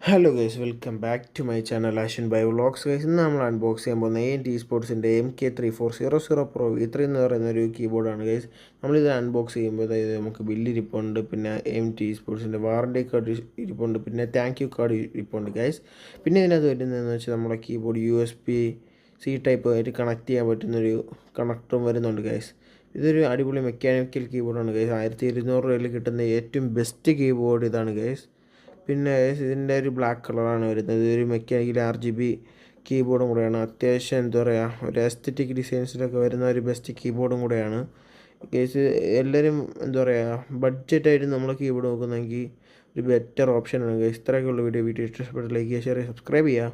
Hello guys, welcome back to my channel Ashan by vlogs. Guys, ഇന്ന് നമ്മൾ unbox ചെയ്യാൻ പോകുന്ന AMD സ്പോർട്സിൻ്റെ MK3400 Pro V3 എന്ന് പറയുന്ന ഒരു കീബോർഡാണ് ഗൈസ്. നമ്മളിത് അൺബോക്സ് ചെയ്യുമ്പോൾ അതായത് നമുക്ക് ബില്ല് ഇരിപ്പുണ്ട്, പിന്നെ AMD സ്പോർട്സിൻ്റെ വാറണ്ടി കാർഡ് ഇരിപ്പുണ്ട്, പിന്നെ താങ്ക് യു കാർഡ് ഇരിപ്പുണ്ട് ഗൈസ്. പിന്നെ ഇതിനകത്ത് വരുന്നതെന്ന് വെച്ചാൽ നമ്മുടെ കീബോർഡ് USB-C ടൈപ്പ് ആയിട്ട് കണക്ട് ചെയ്യാൻ പറ്റുന്നൊരു കണക്ടറും വരുന്നുണ്ട് ഗൈസ്. ഇതൊരു അടിപൊളി മെക്കാനിക്കൽ കീബോർഡാണ് ഗൈസ്. 1200 രൂപയിൽ കിട്ടുന്ന ഏറ്റവും ബെസ്റ്റ് കീബോർഡ് ഇതാണ് ഗൈസ്. പിന്നെ ഇതിൻ്റെ ഒരു ബ്ലാക്ക് കളറാണ് വരുന്നത്. ഇതൊരു മെക്കാനിക്കൽ RGB കീബോർഡും കൂടെയാണ്. അത്യാവശ്യം എന്താ പറയുക, ഒരു എസ്തറ്റിക് ഡിസൈൻസിലൊക്കെ വരുന്ന ഒരു ബെസ്റ്റ് കീബോർഡും കൂടെയാണ് കേസ്. എല്ലാവരും എന്താ പറയുക, ബഡ്ജറ്റായിട്ട് നമ്മൾ കീബോർഡ് നോക്കുന്നെങ്കിൽ ഒരു ബെറ്റർ ഓപ്ഷനാണ് കേസ്. ഇത്രയൊക്കെയുള്ള വീഡിയോ ഇഷ്ടപ്പെട്ട ലൈക്ക് ചെയ്യുക, ഷെയർ ചെയ്യുക, സബ്സ്ക്രൈബ് ചെയ്യുക.